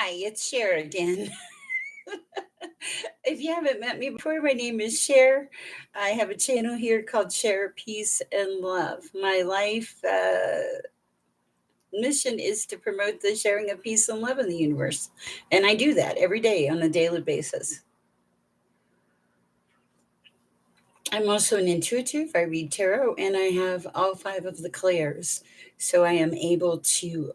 Hi, it's Sher again. If you haven't met me before, my name is Sher. I have a channel here called Share Peace and Love. My life mission is to promote the sharing of peace and love in the universe. And I do that every day on a daily basis. I'm also an intuitive. I read tarot and I have all five of the clairs. So I am able to,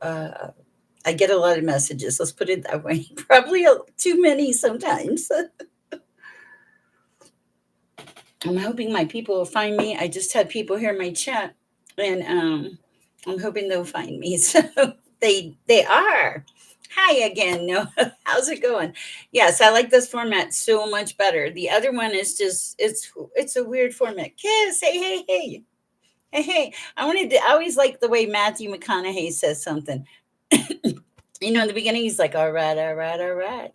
I get a lot of messages. Let's put it that way. Probably too many sometimes. I'm hoping my people will find me. I just had people hear my chat, and I'm hoping they'll find me. So they are. Hi again. No, how's it going? Yes, I like this format so much better. The other one is just it's a weird format. Kiss. Hey, hey, hey. Hey, hey. I wanted to I always like the way Matthew McConaughey says something. In the beginning he's like, all right, all right, all right.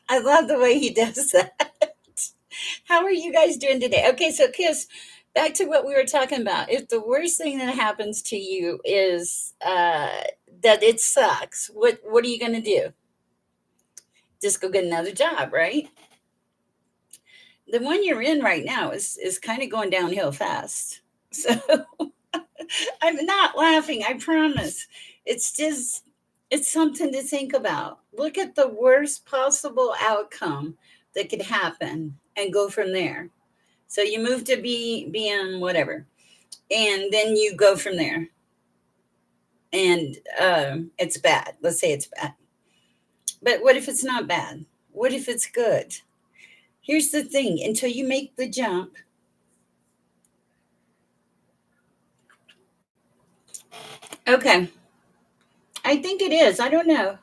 I love the way he does that. How are you guys doing today? Okay, so Kiss, back to what we were talking about. If the worst thing that happens to you is that it sucks, what are you gonna do? Just go get another job, right? The one you're in right now is kind of going downhill fast. So I'm not laughing, I promise. It's just it's something to think about. Look at the worst possible outcome that could happen and go from there. So you move to being whatever, and then you go from there. And it's bad. Let's say it's bad. But what if it's not bad? What if it's good? Here's the thing: until you make the jump, okay. I think it is. I don't know.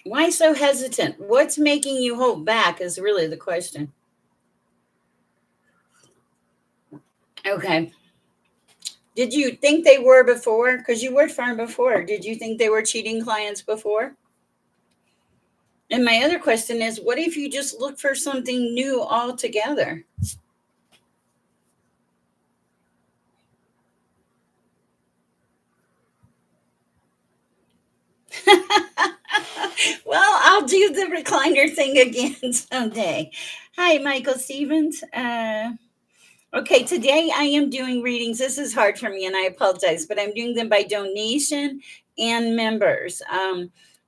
Why so hesitant? What's making you hold back is really the question. Okay. Did you think they were before? Because you worked for them before. Did you think they were cheating clients before? And my other question is, what if you just look for something new altogether? Well, I'll do the recliner thing again someday. Hi, Michael Stevens. Okay, today I am doing readings. This is hard for me, and I apologize, but I'm doing them by donation and members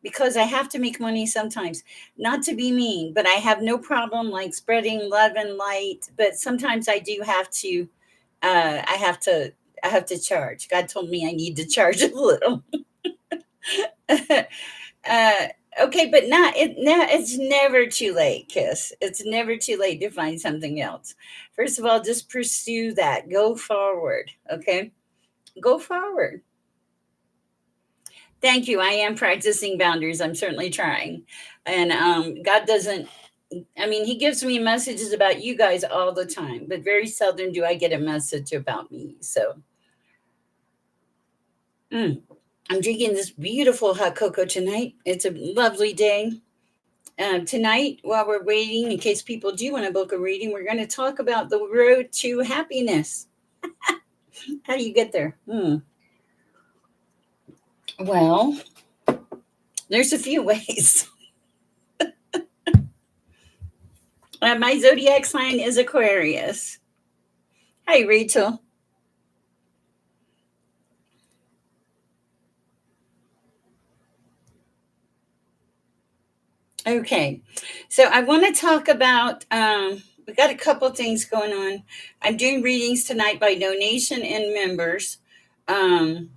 because I have to make money sometimes. Not to be mean, but I have no problem like spreading love and light. But sometimes I do have to. I have to. I have to charge. God told me I need to charge a little. uh, okay, but it's never too late, Kiss. It's never too late to find something else. First of all, just pursue that. Go forward. Okay, go forward. Thank you. I am practicing boundaries. I'm certainly trying, and God doesn't. I mean, He gives me messages about you guys all the time, but very seldom do I get a message about me. So. mm, I'm drinking this beautiful hot cocoa tonight. It's a lovely day. Tonight, while we're waiting, in case people do want to book a reading, we're going to talk about the road to happiness. How do you get there? Well, there's a few ways. My zodiac sign is Aquarius. Hi, Rachel. Okay, so I want to talk about. We got a couple things going on. I'm doing readings tonight by donation and members. Um,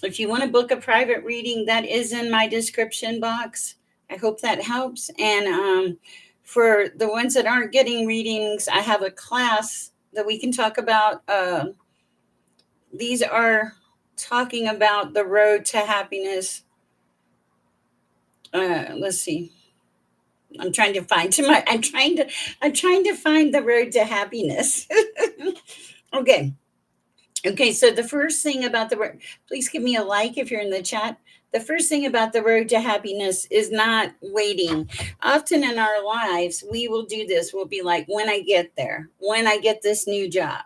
if you want to book a private reading, that is in my description box. I hope that helps. And for the ones that aren't getting readings, I have a class that we can talk about. These are talking about the road to happiness. Let's see. I'm trying to find to my. I'm trying to find the road to happiness. Okay. Okay, so the first thing about the road, please give me a like if you're in the chat. The first thing about the road to happiness is not waiting. Often in our lives, we will do this. We'll be like, when I get there, when I get this new job,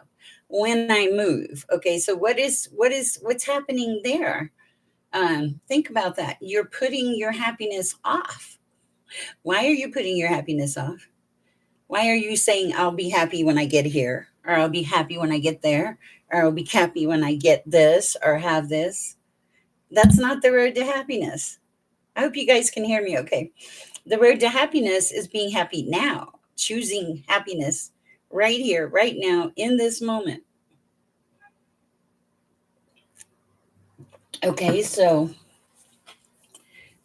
when I move. Okay, so what's happening there? Think about that. You're putting your happiness off. Why are you putting your happiness off? Why are you saying I'll be happy when I get here, or I'll be happy when I get there, or I'll be happy when I get this or have this? That's not the road to happiness. I hope you guys can hear me okay. The road to happiness is being happy now, choosing happiness right here, right now, in this moment. Okay,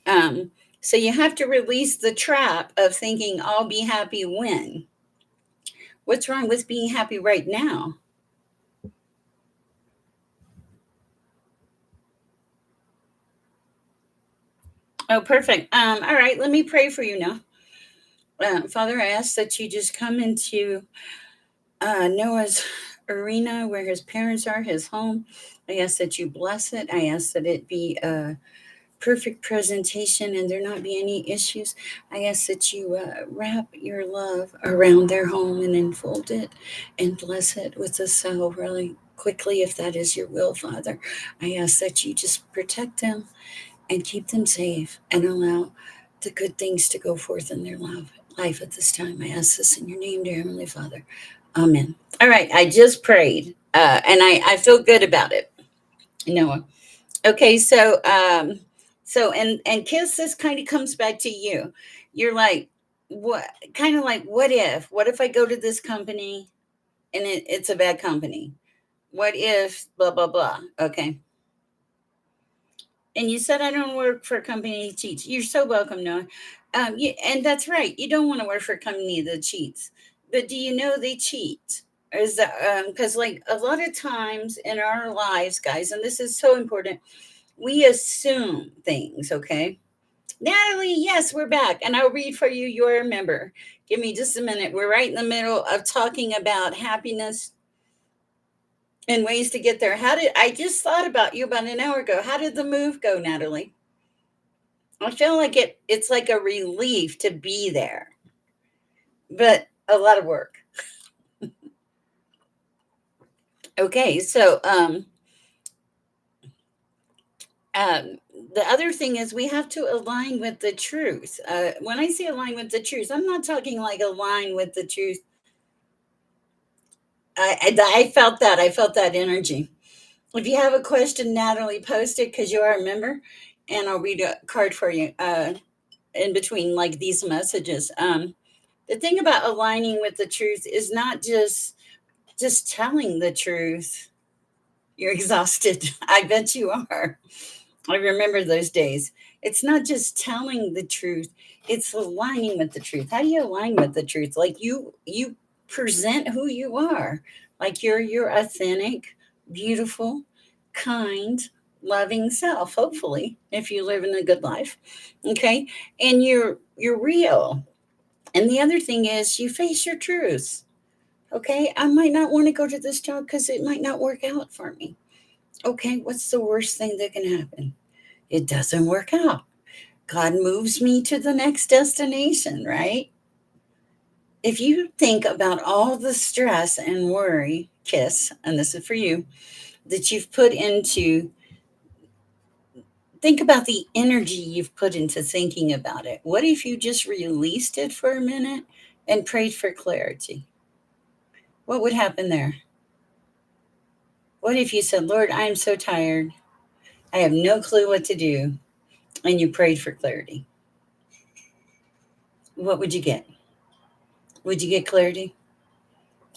um, so you have to release the trap of thinking I'll be happy when. What's wrong with being happy right now? Oh, perfect. All right, let me pray for you now. Father, I ask that you just come into Noah's arena where his parents are, his home. I ask that you bless it. I ask that it be a perfect presentation and there not be any issues. I ask that you wrap your love around their home and enfold it and bless it with a cell really quickly if that is your will, Father. I ask that you just protect them and keep them safe and allow the good things to go forth in their life at this time. I ask this in your name, dear Heavenly Father. Amen. All right, I just prayed, and I feel good about it. Noah. Okay, so and kiss, this kind of comes back to you. You're like, what? Kind of like, what if? What if I go to this company and it's a bad company? What if blah blah blah? Okay, and you said I don't work for a company that cheats. You're so welcome, Noah. And that's right. You don't want to work for a company that cheats. But do you know they cheat? Or is that because like a lot of times in our lives, guys, and this is so important, we assume things. Okay, Natalie, yes, we're back, and I'll read for you. You're a member. Give me just a minute. We're right in the middle of talking about happiness and ways to get there. How did I just thought about you about an hour ago? How did the move go, Natalie? I feel like it's like a relief to be there, but a lot of work. Okay, so um the other thing is we have to align with the truth. When I say align with the truth, I'm not talking like align with the truth. I felt that. I felt that energy. If you have a question, Natalie, post it because you are a member, and I'll read a card for you in between like these messages. The thing about aligning with the truth is not just telling the truth. You're exhausted. I bet you are. I remember those days. It's not just telling the truth, it's aligning with the truth. How do you align with the truth? Like you present who you are. Like you're your authentic, beautiful, kind, loving self, hopefully, if you live in a good life. Okay? And you're real. And the other thing is you face your truths. Okay? I might not want to go to this job because it might not work out for me. Okay, what's the worst thing that can happen? It doesn't work out. God moves me to the next destination, right? If you think about all the stress and worry, kiss, and this is for you, that you've put into, think about the energy you've put into thinking about it. What if you just released it for a minute and prayed for clarity? What would happen there? What if you said, Lord, I'm so tired. I have no clue what to do. And you prayed for clarity? What would you get? Would you get clarity?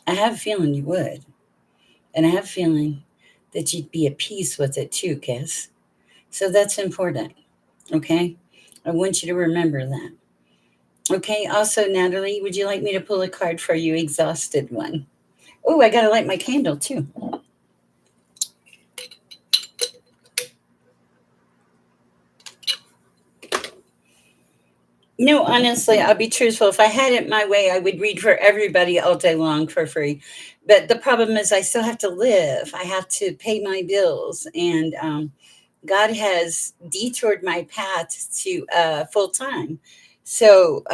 I have a feeling you would. And I have a feeling that you'd be at peace with it too, Kiss. So that's important. Okay. I want you to remember that. Okay. Also, Natalie, would you like me to pull a card for you? Exhausted one. Oh, I got to light my candle too. No, honestly, I'll be truthful. If I had it my way, I would read for everybody all day long for free. But the problem is, I still have to live. I have to pay my bills. And God has detoured my path to full time. So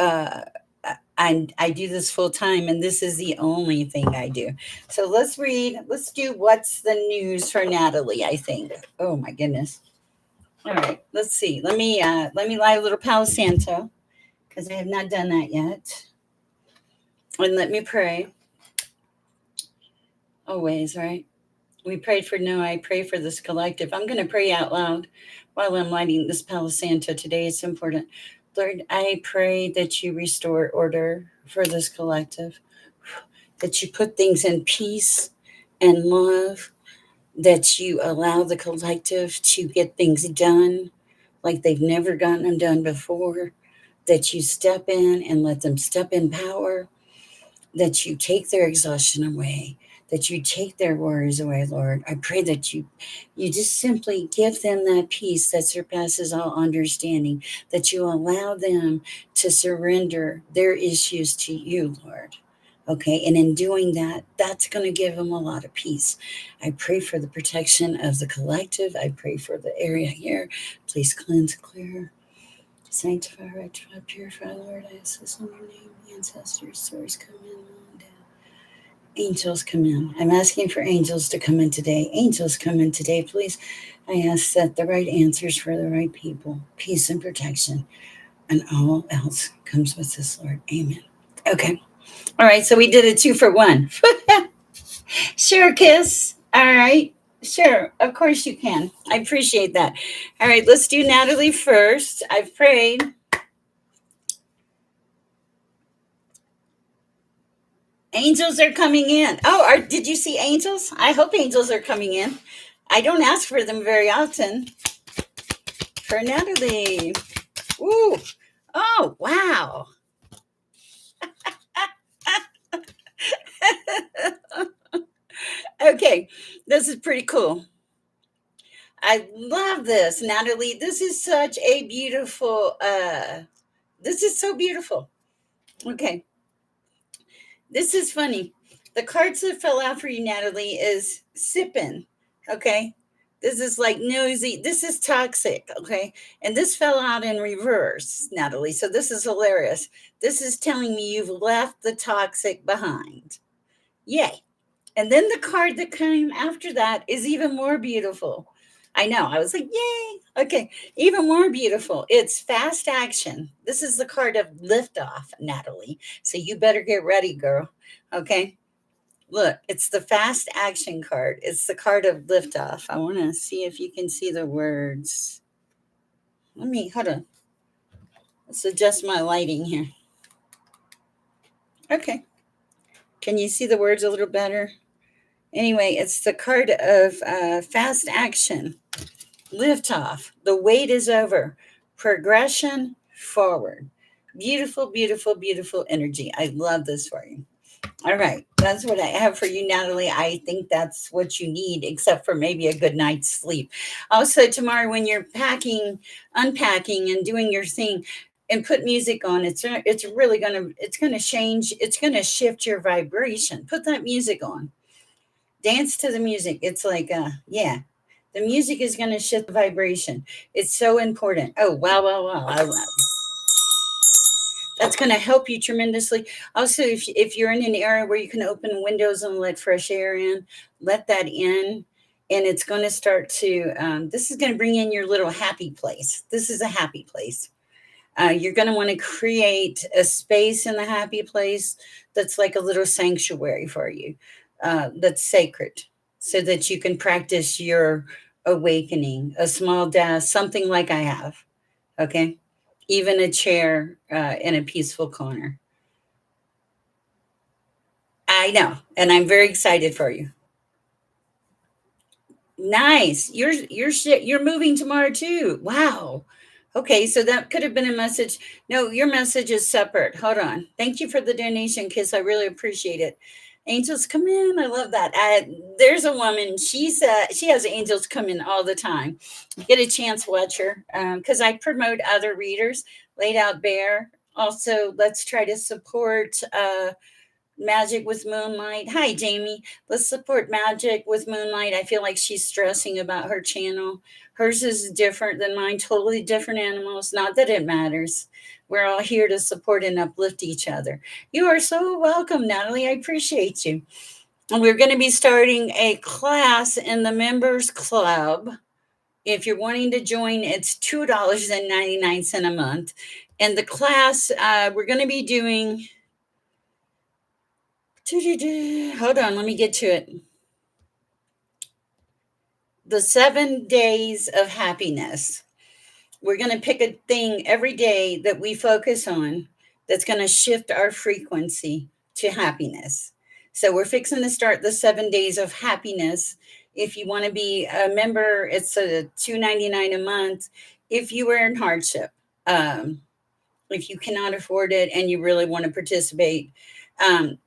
I do this full time, and this is the only thing I do. So let's read. Let's do what's the news for Natalie. I think. Oh my goodness. All right. Let's see. Let me live a little Palo Santo because I have not done that yet. And let me pray. Always, right? We prayed for Noah. I pray for this collective. I'm going to pray out loud while I'm lighting this Palo Santo today. It's important. Lord, I pray that you restore order for this collective, that you put things in peace and love, that you allow the collective to get things done like they've never gotten them done before, that you step in and let them step in power, that you take their exhaustion away, that you take their worries away, Lord. I pray that you just simply give them that peace that surpasses all understanding, that you allow them to surrender their issues to you, Lord. Okay, and in doing that, that's going to give them a lot of peace. I pray for the protection of the collective. I pray for the area here. Please cleanse, clear, sanctify, rectify, purify, Lord. I ask this in your name. The ancestors, source, come in, Lord. Angels come in. I'm asking for angels to come in today. Angels come in today, please. I ask that the right answers for the right people, peace and protection, and all else comes with this, Lord. Amen. Okay. All right. So we did a 2 for 1. Sure, kiss. All right. Sure. Of course you can. I appreciate that. All right. Let's do Natalie first. I've prayed. Angels are coming in. Oh, did you see angels? I hope angels are coming in. I don't ask for them very often. For Natalie. Ooh. Oh, wow. Okay. This is pretty cool. I love this, Natalie. This is such a beautiful this is so beautiful. Okay. This is funny. The cards that fell out for you, Natalie, is sipping. Okay. This is like nosy. This is toxic. Okay. And this fell out in reverse, Natalie. So this is hilarious. This is telling me you've left the toxic behind. Yay. And then the card that came after that is even more beautiful. I know. I was like, yay. Okay. Even more beautiful. It's fast action. This is the card of liftoff, Natalie. So you better get ready, girl. Okay. Look, it's the fast action card. It's the card of liftoff. I want to see if you can see the words. Hold on. Let's adjust my lighting here. Okay. Can you see the words a little better? Anyway, it's the card of fast action. Liftoff. The wait is over. Progression forward. Beautiful, beautiful, beautiful energy. I love this for you. All right. That's what I have for you, Natalie. I think that's what you need, except for maybe a good night's sleep. Also, tomorrow when you're packing, unpacking, and doing your thing, and put music on, it's really gonna change. It's gonna shift your vibration. Put that music on. Dance to the music. It's like, yeah, the music is going to shift the vibration. It's so important. Oh, wow, wow, wow. That's going to help you tremendously. Also, if you're in an area where you can open windows and let fresh air in, let that in. And it's going to start to, this is going to bring in your little happy place. This is a happy place. You're going to want to create a space in the happy place that's like a little sanctuary for you, that's sacred, so that you can practice your awakening. A small desk, something like I have. Okay. Even a chair in a peaceful corner. I know. And I'm very excited for you. Nice. You're moving tomorrow too. Wow. Okay, so that could have been a message. No, your message is separate. Hold on. Thank you for the donation, Kiss. I really appreciate it. Angels come in. I love that. There's a woman. She has angels come in all the time. Get a chance, watch her, because I promote other readers. Laid Out Bear. Also, let's try to support. Magic with Moonlight. Hi, Jamie. Let's support Magic with Moonlight. I feel like she's stressing about her channel. Hers is different than mine, totally different animals. Not that it matters. We're all here to support and uplift each other. You are so welcome, Natalie. I appreciate you. And we're going to be starting a class in the members club. If you're wanting to join, it's $2.99 a month. And the class, we're going to be doing. Hold on, let me get to it. The 7 days of happiness. We're going to pick a thing every day that we focus on that's going to shift our frequency to happiness. So we're fixing to start the 7 days of happiness. If you want to be a member, it's a $2.99 a month. If you are in hardship, if you cannot afford it and you really want to participate,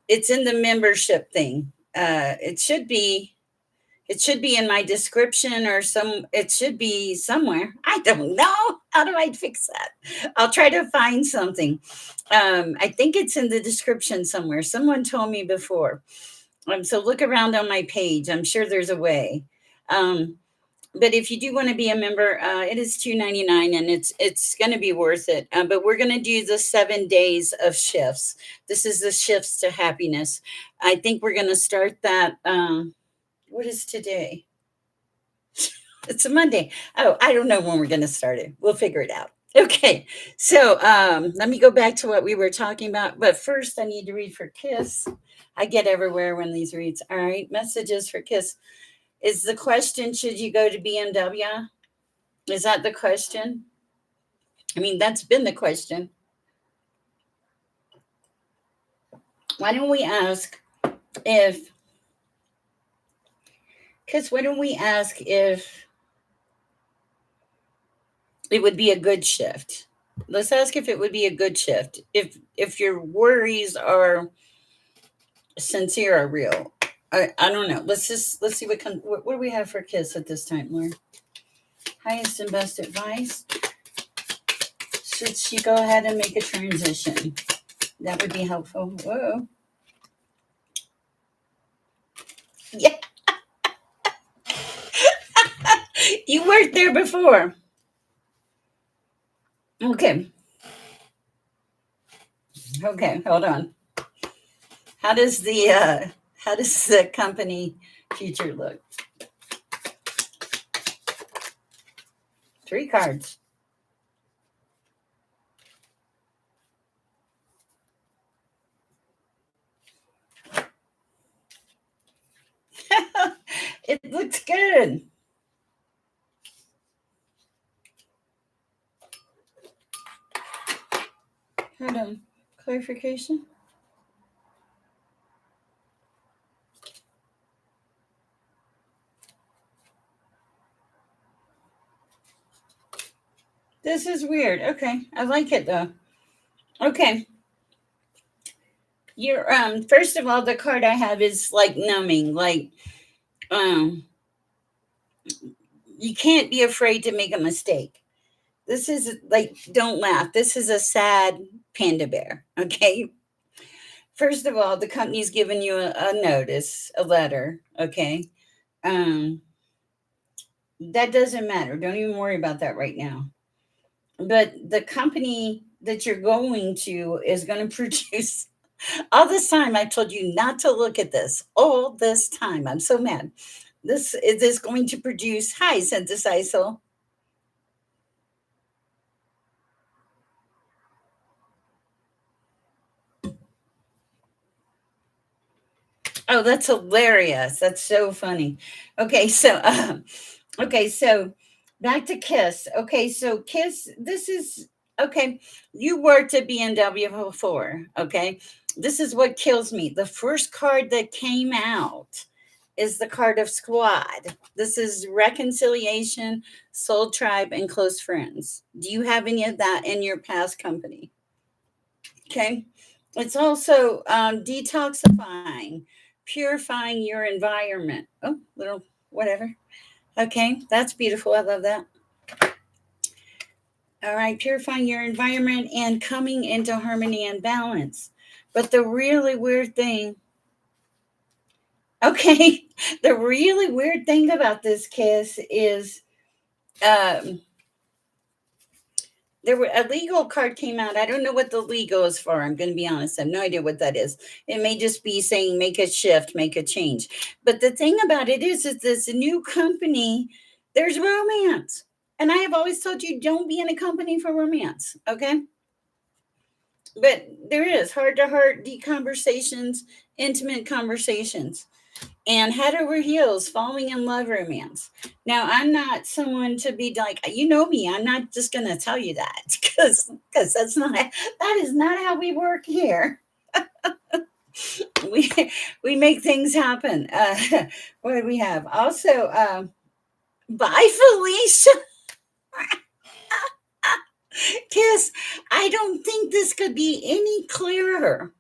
it's in the membership thing. It should be in my description or it should be somewhere. I don't know. How do I fix that? I'll try to find something. I think it's in the description somewhere. Someone told me before. So look around on my page. I'm sure there's a way. But if you do want to be a member, it is $2.99 and it's going to be worth it. But we're going to do the 7 days of shifts. This is the shifts to happiness. I think we're going to start that. What is today? It's a Monday. Oh, I don't know when we're going to start it. We'll figure it out. Okay, so let me go back to what we were talking about. But first, I need to read for Kiss. I get everywhere when these reads. All right, messages for Kiss. Is the question, should you go to BMW? Is that the question? I mean, that's been the question. Why don't we ask if, Kiss, why don't we ask if it would be a good shift? Let's ask if it would be a good shift. If your worries are sincere or real. I don't know. Let's see what do we have for Kiss at this time, Lauren? Highest and best advice. Should she go ahead and make a transition? That would be helpful. Whoa. Yeah. You worked there before. Okay. Okay, hold on. How does the company future look? 3 cards. It looks good. Hold on. Clarification. This is weird. Okay, I like it though. Okay. You're first of all, the card I have is like numbing, like um you can't be afraid to make a mistake. This is like, don't laugh. This is a sad panda bear. Okay. First of all, the company's given you a notice, a letter. Okay. Um, that doesn't matter. Don't even worry about that right now. But the company that you're going to is going to produce all this time. I told you not to look at this all this time. I'm so mad. This is this going to produce. Hi, synthesizer. Oh, that's hilarious. That's so funny. Okay, so okay, so back to Kiss. Okay, so Kiss, this is okay. You worked at BMW before. Okay, this is what kills me. The first card that came out is the card of Squad. This is reconciliation, soul tribe, and close friends. Do you have any of that in your past company? Okay. It's also detoxifying, purifying your environment. Oh, little whatever. Okay, that's beautiful. I love that. All right, purifying your environment and coming into harmony and balance. But the really weird thing, okay, the really weird thing about this kiss is um, there were a legal card came out. I don't know what the legal is for. I'm going to be honest. I have no idea what that is. It may just be saying make a shift, make a change. But the thing about it is this new company, there's romance. And I have always told you don't be in a company for romance. Okay. But there is heart to heart, deep conversations, intimate conversations, and head over heels, falling in love romance. Now, I'm not someone to be like, you know me, I'm not just going to tell you that because that is not how we work here. We we make things happen. What do we have? Also, bye, Felicia. Kiss. I don't think this could be any clearer.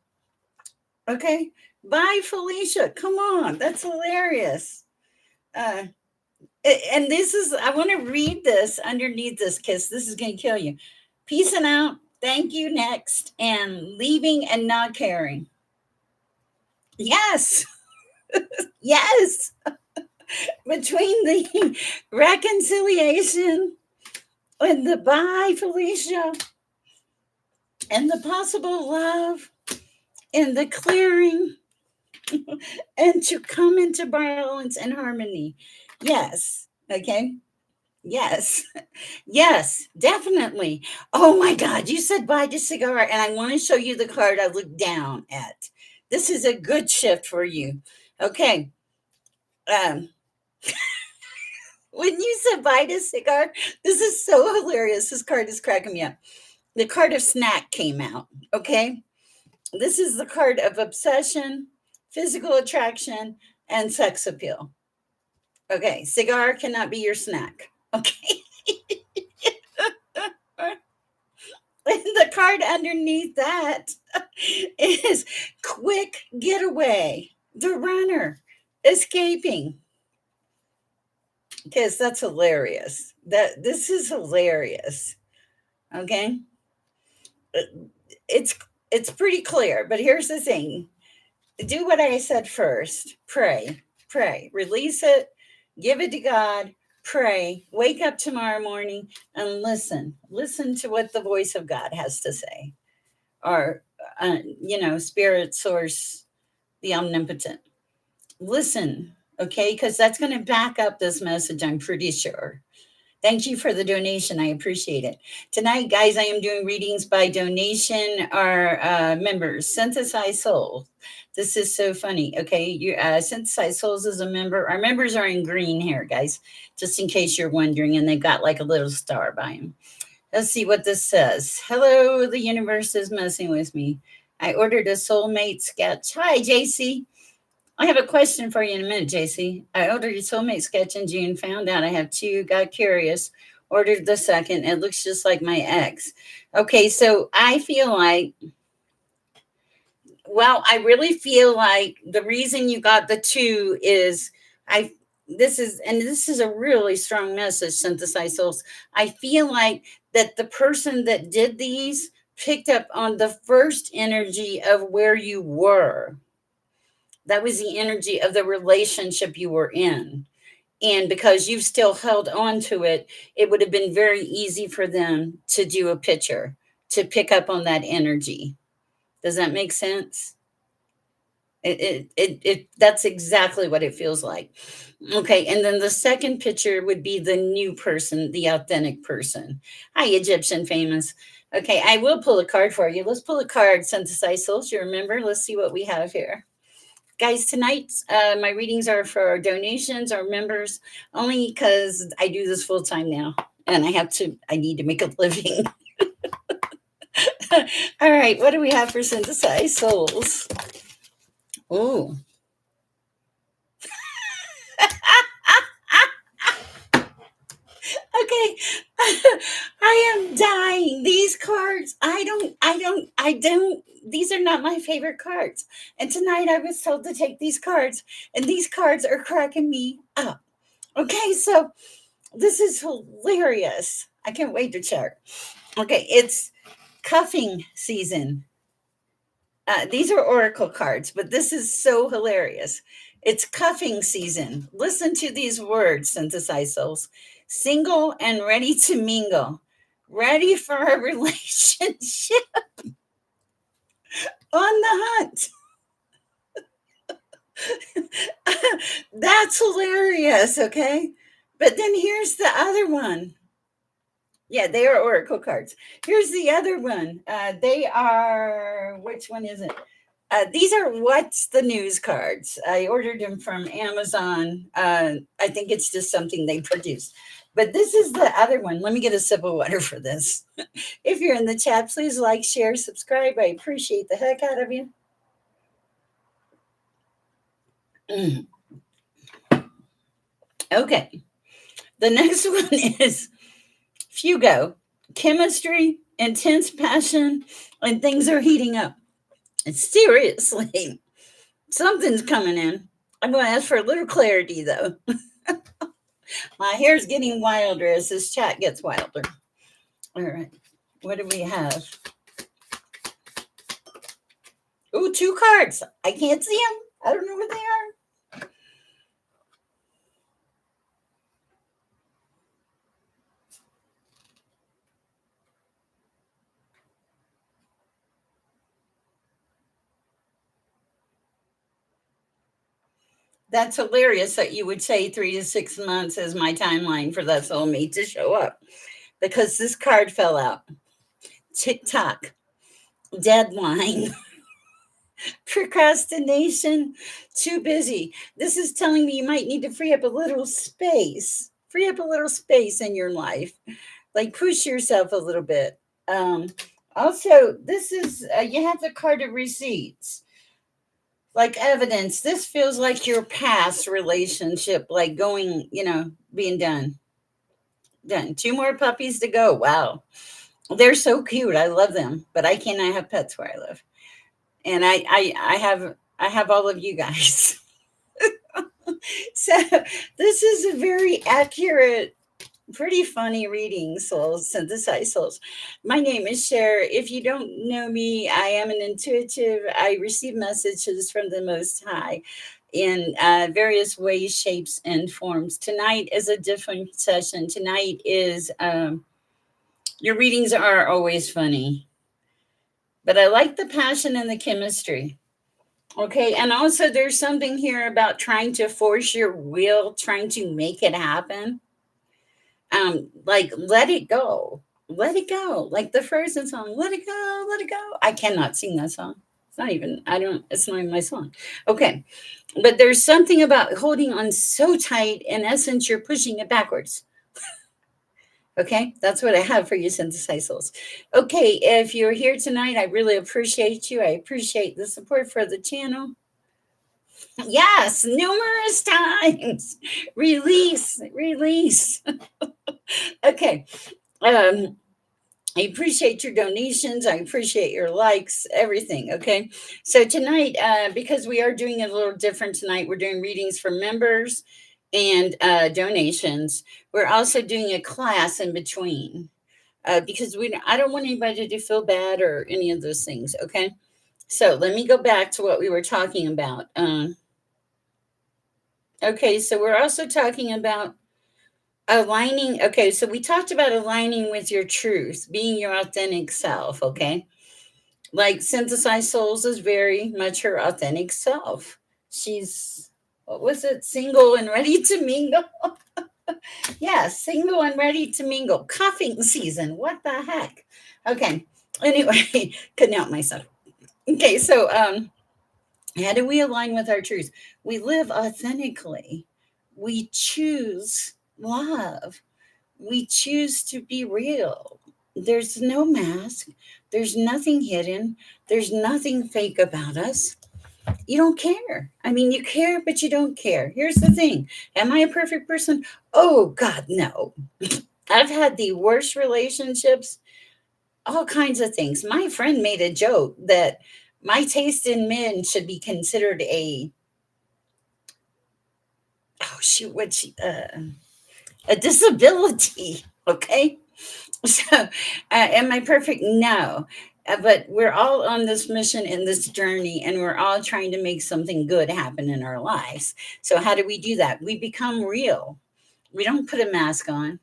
Okay. Bye, Felicia. Come on. That's hilarious. Uh, and this is, I want to read this underneath this kiss. This is going to kill you. Peacing out. Thank you. Next. And leaving and not caring. Yes. Yes. Between the reconciliation and the bye, Felicia, and the possible love and the clearing and to come into balance and harmony. Yes. Okay. Yes. Yes, definitely. Oh my God, you said buy the cigar, and I want to show you the card I looked down at. This is a good shift for you. Okay. Um, when you said buy the cigar, this is so hilarious. This card is cracking me up. The card of snack came out. Okay. This is the card of obsession, physical attraction, and sex appeal. Okay. Cigar cannot be your snack. Okay. And the card underneath that is quick getaway, the runner escaping. Because that's hilarious. That this is hilarious. Okay, it's it's pretty clear. But here's the thing: do what I said first. Pray, pray, release it, give it to God. Pray. Wake up tomorrow morning and listen. Listen to what the voice of God has to say, or spirit source, the omnipotent. Listen, okay, because that's going to back up this message, I'm pretty sure. Thank you for the donation. I appreciate it. Tonight, guys, I am doing readings by donation. Our members, Synthesized Souls. This is so funny. Okay, you Synthesized Souls is a member. Our members are in green here, guys, just in case you're wondering, and they've got like a little star by them. Let's see what this says. Hello, the universe is messing with me. I ordered a soulmate sketch. Hi, JC. I have a question for you in a minute, JC. I ordered a soulmate sketch in June, found out I have two, got curious, ordered the second. It looks just like my ex. Okay, so I feel like, well, I really feel like the reason you got the two is I this is a really strong message, Synthesized Souls. I feel like that the person that did these picked up on the first energy of where you were. That was the energy of the relationship you were in. And because you've still held on to it, it would have been very easy for them to do a picture, to pick up on that energy. Does that make sense? That's exactly what it feels like. Okay, and then the second picture would be the new person, the authentic person. Hi, Egyptian famous. Okay, I will pull a card for you. Let's pull a card, Synthesized Souls. You remember? Let's see what we have here. Guys, tonight my readings are for donations or members only because I do this full time now and I need to make a living. All right, what do we have for Synthesized Souls? Oh, okay. I am dying. These cards, these are not my favorite cards. And tonight I was told to take these cards, and these cards are cracking me up. Okay, so this is hilarious. I can't wait to check. Okay, it's cuffing season. These are oracle cards, but this is so hilarious. It's cuffing season. Listen to these words, synthesize souls. Single and ready to mingle. Ready for a relationship on the hunt. That's hilarious, okay? But then here's the other one. Yeah, they are oracle cards. Here's the other one. They are, which one is it? These are what's the news cards. I ordered them from Amazon. I think it's just something they produce. But this is the other one. Let me get a sip of water for this. If you're in the chat, please like, share, subscribe. I appreciate the heck out of you. Mm. Okay. The next one is Fugo. Chemistry, intense passion, and things are heating up. Seriously, something's coming in. I'm going to ask for a little clarity, though. My hair's getting wilder as this chat gets wilder. All right. What do we have? Ooh, two cards. I can't see them. I don't know what they are. That's hilarious that you would say 3 to 6 months is my timeline for that soulmate to show up because this card fell out. TikTok, deadline, procrastination, too busy. This is telling me you might need to free up a little space. Free up a little space in your life. Like push yourself a little bit. Um, Also, this is you have the card of receipts, like evidence. This feels like your past relationship, like going, being done. Done. Two more puppies to go. Wow, they're so cute. I love them, but I cannot have pets where I live, and I have all of you guys. So this is a very accurate, pretty funny reading, souls, synthesized souls. My name is Sher. If you don't know me, I am an intuitive. I receive messages from the Most High in various ways, shapes, and forms. Tonight is a different session. Tonight is, your readings are always funny, but I like the passion and the chemistry. Okay, and also there's something here about trying to force your will, trying to make it happen. Like let it go, let it go, like the Frozen song, let it go, let it go. I cannot sing that song. It's not even, I don't, it's not even my song. Okay, but there's something about holding on so tight, in essence you're pushing it backwards. Okay, that's what I have for you, synthesized souls. Okay, if you're here tonight, I really appreciate you. I appreciate the support for the channel. Yes, numerous times. Release, release. Okay. I appreciate your donations. I appreciate your likes, everything. Okay. So tonight, because we are doing it a little different tonight, we're doing readings for members and donations. We're also doing a class in between because I don't want anybody to feel bad or any of those things. Okay. So let me go back to what we were talking about. Okay. So we're also talking about aligning. Okay. So we talked about aligning with your truth, being your authentic self. Okay. Like synthesized souls is very much her authentic self. She's, what was it, single and ready to mingle. Yeah, single and ready to mingle. Cuffing season, what the heck. Okay, anyway, couldn't help myself. Okay, so how do we align with our truth? We live authentically. We choose love. We choose to be real. There's no mask. There's nothing hidden. There's nothing fake about us. You don't care. I mean, you care, but you don't care. Here's the thing. Am I a perfect person? Oh, God, no. I've had the worst relationships, all kinds of things. My friend made a joke that my taste in men should be considered a disability. Okay. So, am I perfect? No. But we're all on this mission and this journey, and we're all trying to make something good happen in our lives. So, how do we do that? We become real. We don't put a mask on.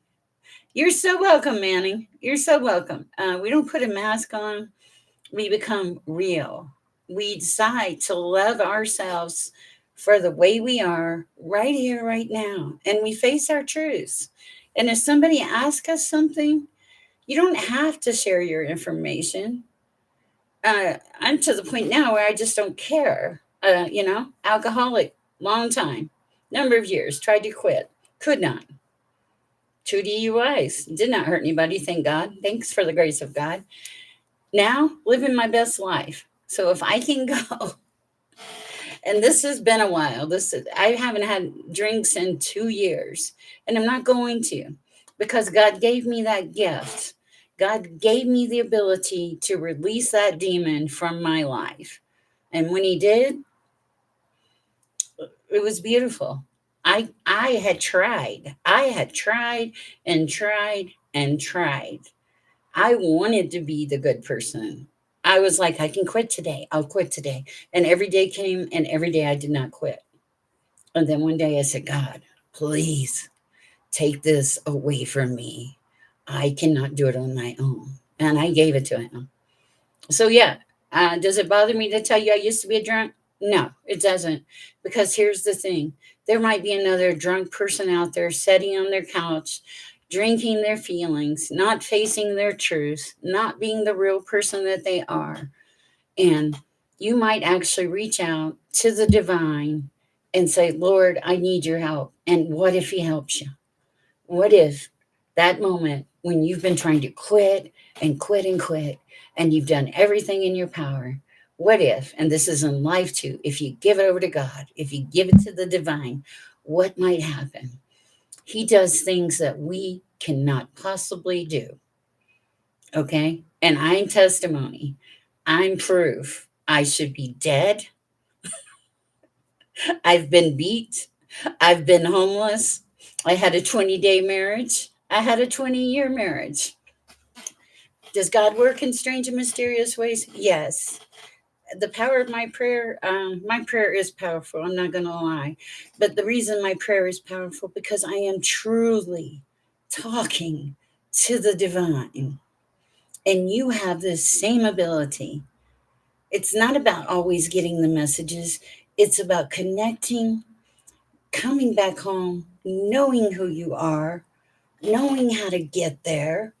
You're so welcome, Manning. You're so welcome. We don't put a mask on. We become real. We decide to love ourselves for the way we are right here, right now. And we face our truths. And if somebody asks us something, you don't have to share your information. I'm to the point now where I just don't care. Alcoholic, long time, number of years, tried to quit, could not. 2 DUIs, did not hurt anybody, thank God. Thanks for the grace of God. Now, living my best life. So if I can go, and this has been a while, I haven't had drinks in 2 years, and I'm not going to, because God gave me that gift. God gave me the ability to release that demon from my life. And when he did, it was beautiful. I had tried. I had tried and tried and tried. I wanted to be the good person. I was like, I can quit today. I'll quit today. And every day came, and every day I did not quit. And then one day I said, God, please take this away from me. I cannot do it on my own. And I gave it to him. So, yeah, does it bother me to tell you I used to be a drunk? No, it doesn't. Because here's the thing, there might be another drunk person out there sitting on their couch, drinking their feelings, not facing their truth, not being the real person that they are. And you might actually reach out to the divine and say, Lord, I need your help. And what if he helps you? What if that moment when you've been trying to quit and quit and quit, and you've done everything in your power? What if, and this is in life too, if you give it over to God, if you give it to the divine, what might happen? He does things that we cannot possibly do. Okay. And I'm testimony. I'm proof. I should be dead. I've been beat. I've been homeless. I had a 20-day marriage. I had a 20-year marriage. Does God work in strange and mysterious ways? Yes. The power of my prayer is powerful. I'm not going to lie. But the reason my prayer is powerful, because I am truly talking to the divine. And you have this same ability. It's not about always getting the messages, it's about connecting, coming back home, knowing who you are, knowing how to get there,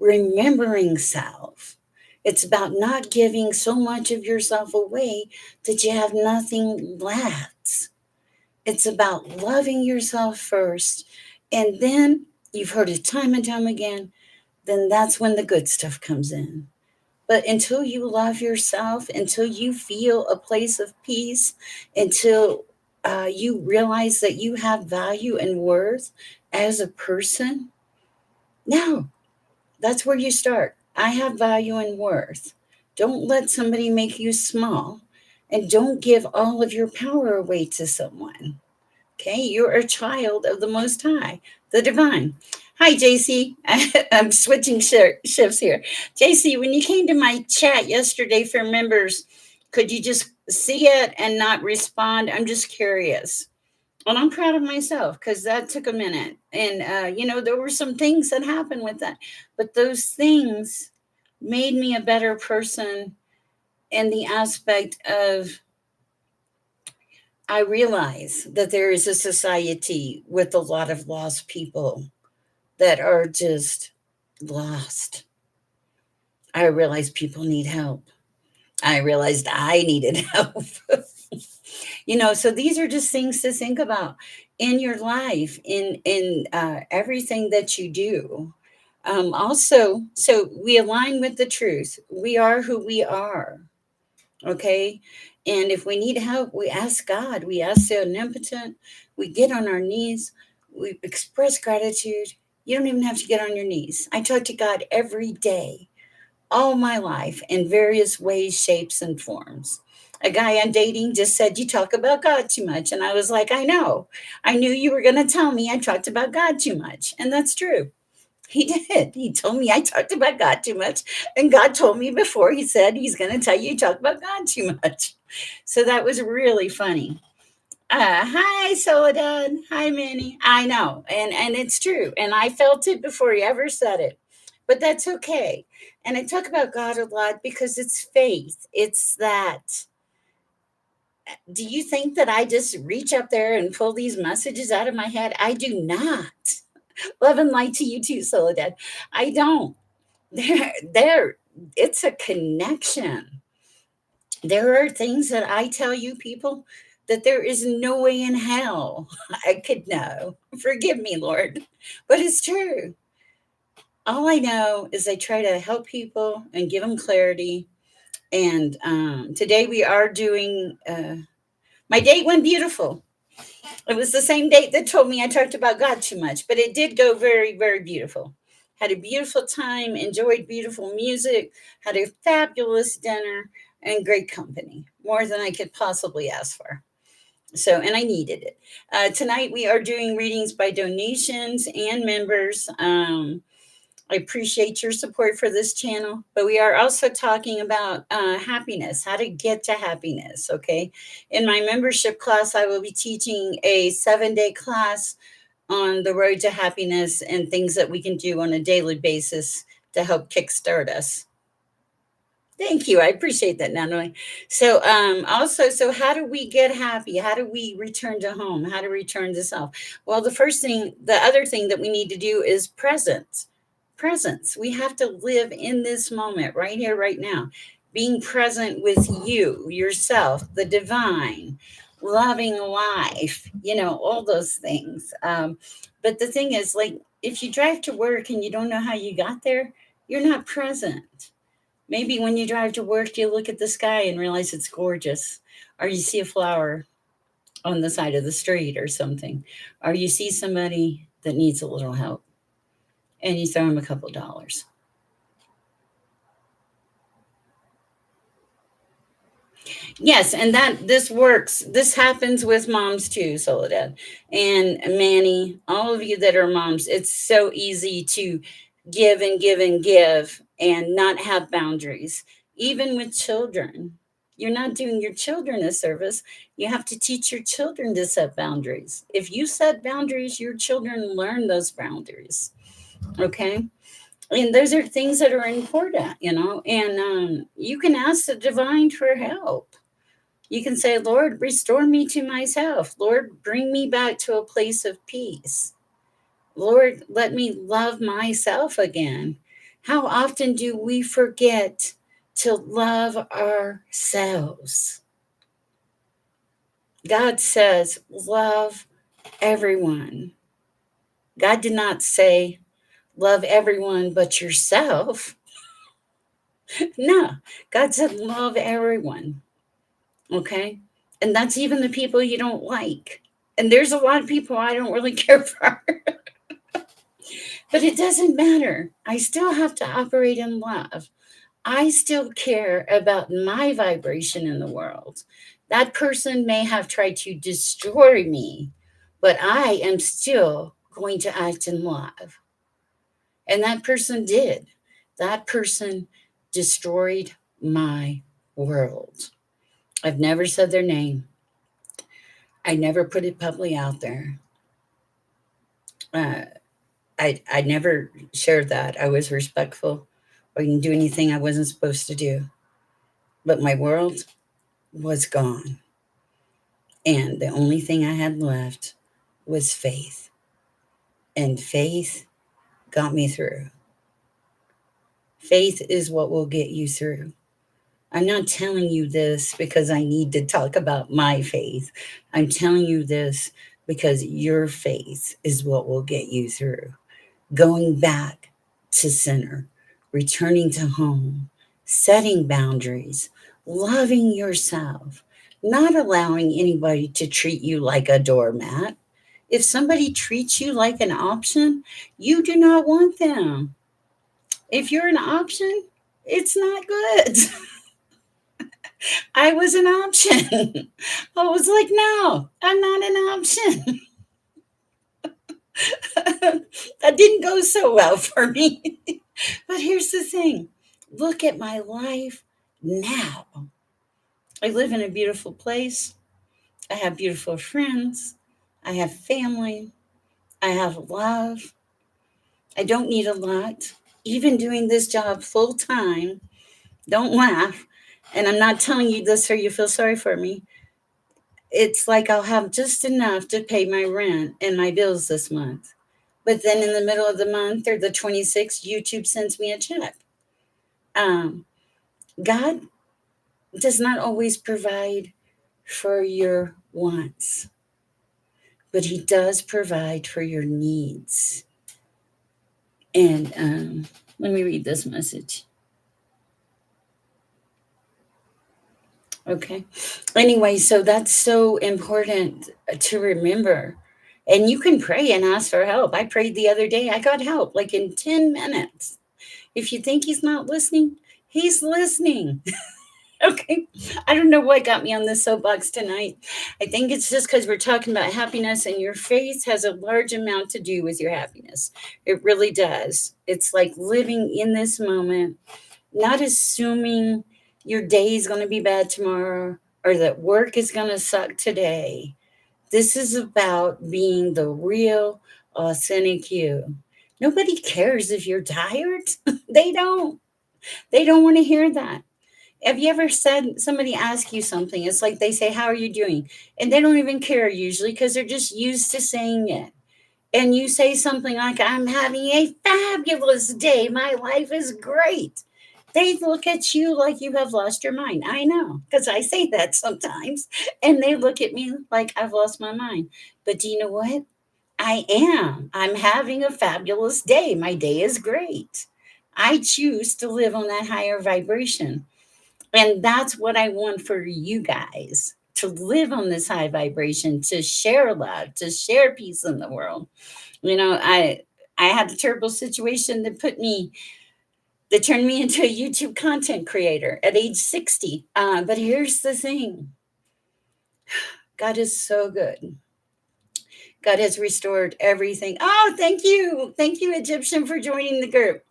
remembering self. It's about not giving so much of yourself away that you have nothing left. It's about loving yourself first. And then, you've heard it time and time again, then that's when the good stuff comes in. But until you love yourself, until you feel a place of peace, until you realize that you have value and worth as a person, no, that's where you start. I have value and worth. Don't let somebody make you small, and don't give all of your power away to someone. Okay, you're a child of the Most High, the Divine. Hi, JC. I'm switching shifts here. JC, when you came to my chat yesterday for members, could you just see it and not respond? I'm just curious. And I'm proud of myself because that took a minute. And, there were some things that happened with that. But those things made me a better person in the aspect of I realize that there is a society with a lot of lost people that are just lost. I realized people need help. I realized I needed help. So these are just things to think about in your life, in everything that you do. Also, so we align with the truth. We are who we are. Okay. And if we need help, we ask God, we ask the omnipotent, we get on our knees, we express gratitude. You don't even have to get on your knees. I talk to God every day, all my life, in various ways, shapes, and forms. A guy I'm dating just said, you talk about God too much. And I was like, I know. I knew you were going to tell me I talked about God too much. And that's true. He did. He told me I talked about God too much. And God told me before, he said he's going to tell you talk about God too much. So that was really funny. Hi, Soledad. Hi, Minnie. I know. And it's true. And I felt it before he ever said it. But that's okay. And I talk about God a lot because it's faith. It's that. Do you think that I just reach up there and pull these messages out of my head? I do not. Love and light to you too, Soledad. I don't. There, it's a connection. There are things that I tell you people that there is no way in hell I could know. Forgive me, Lord, but it's true. All I know is I try to help people and give them clarity. And today we are doing. My date went beautiful. It was the same date that told me I talked about God too much, but it did go very, very beautiful. Had a beautiful time, enjoyed beautiful music, had a fabulous dinner, and great company. More than I could possibly ask for. So, and I needed it. Tonight we are doing readings by donations and members. I appreciate your support for this channel, but we are also talking about happiness, how to get to happiness. Okay. In my membership class, I will be teaching a 7-day class on the road to happiness and things that we can do on a daily basis to help kickstart us. Thank you. I appreciate that, Natalie. So, also, so how do we get happy? How do we return to home? How to return to self? Well, the other thing that we need to do is presence. Presence. We have to live in this moment, right here, right now. Being present with you, yourself, the divine, loving life, all those things. But the thing is, like, if you drive to work and you don't know how you got there, you're not present. Maybe when you drive to work, you look at the sky and realize it's gorgeous, or you see a flower on the side of the street or something, or you see somebody that needs a little help and you throw them a couple dollars. Yes, and that this works. This happens with moms too, Soledad and Manny, all of you that are moms. It's so easy to give and give and give and not have boundaries, even with children. You're not doing your children a service. You have to teach your children to set boundaries. If you set boundaries, your children learn those boundaries. Okay. And those are things that are important, and you can ask the divine for help. You can say, Lord, restore me to myself. Lord, bring me back to a place of peace. Lord, let me love myself again. How often do we forget to love ourselves? God says, love everyone. God did not say, love everyone but yourself. No, God said, love everyone. Okay. And that's even the people you don't like. And there's a lot of people I don't really care for. But it doesn't matter. I still have to operate in love. I still care about my vibration in the world. That person may have tried to destroy me, but I am still going to act in love. And that person did. That person destroyed my world. I've never said their name. I never put it publicly out there. Uh, I never shared that. I was respectful. I didn't do anything I wasn't supposed to do. But my world was gone. And the only thing I had left was faith. And faith got me through. Faith is what will get you through. I'm not telling you this because I need to talk about my faith. I'm telling you this because your faith is what will get you through. Going back to center, returning to home, setting boundaries, loving yourself, not allowing anybody to treat you like a doormat. If somebody treats you like an option, you do not want them. If you're an option, it's not good. I was an option. I was like, no, I'm not an option. That didn't go so well for me. But here's the thing, look at my life now. I live in a beautiful place. I have beautiful friends. I have family. I have love. I don't need a lot. Even doing this job full time, don't laugh. And I'm not telling you this so you feel sorry for me. It's like I'll have just enough to pay my rent and my bills this month. But then in the middle of the month or the 26th, YouTube sends me a check. Um, God does not always provide for your wants, but He does provide for your needs. And let me read this message. Okay. Anyway, so that's so important to remember. And you can pray and ask for help. I prayed the other day. I got help like in 10 minutes. If you think He's not listening, He's listening. Okay. I don't know what got me on this soapbox tonight. I think it's just because we're talking about happiness, and your faith has a large amount to do with your happiness. It really does. It's like living in this moment, not assuming your day is going to be bad tomorrow or that work is going to suck today. This is about being the real, authentic you. Nobody cares if you're tired. They don't. They don't want to hear that. Have you ever said somebody asks you something? It's like they say, "How are you doing?" And they don't even care usually because they're just used to saying it. And you say something like, "I'm having a fabulous day. My life is great." They look at you like you have lost your mind. I know, because I say that sometimes. And they look at me like I've lost my mind. But do you know what? I am. I'm having a fabulous day. My day is great. I choose to live on that higher vibration. And that's what I want for you guys, to live on this high vibration, to share love, to share peace in the world. You know, I had a terrible situation that turned me into a YouTube content creator at age 60. But here's the thing, God is so good. God has restored everything. Oh, thank you. Thank you, Egyptian, for joining the group.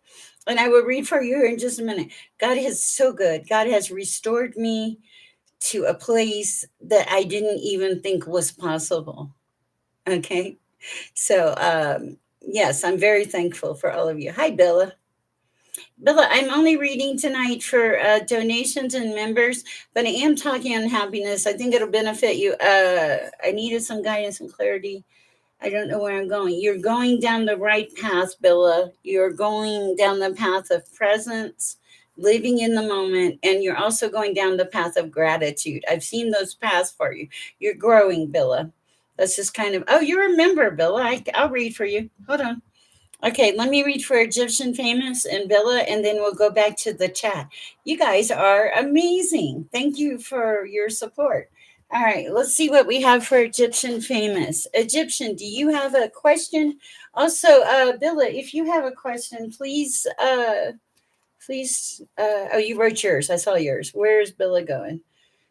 And I will read for you in just a minute. God is so good. God has restored me to a place that I didn't even think was possible. Okay. So, yes, I'm very thankful for all of you. Hi, Bella. Bella, I'm only reading tonight for donations and members, but I am talking on happiness. I think it'll benefit you. I needed some guidance and clarity. I don't know where I'm going. You're going down the right path, Bella. You're going down the path of presence, living in the moment, and you're also going down the path of gratitude. I've seen those paths for you. You're growing, Bella. That's just kind of, oh, you remember, Bella. I'll read for you. Hold on. Okay, let me read for Egyptian famous and Bella, and then we'll go back to the chat. You guys are amazing. Thank you for your support. All right, let's see what we have for Egyptian famous. Egyptian, do you have a question? Also, Bella, if you have a question, please, oh, you wrote yours. I saw yours. Where's Bella going?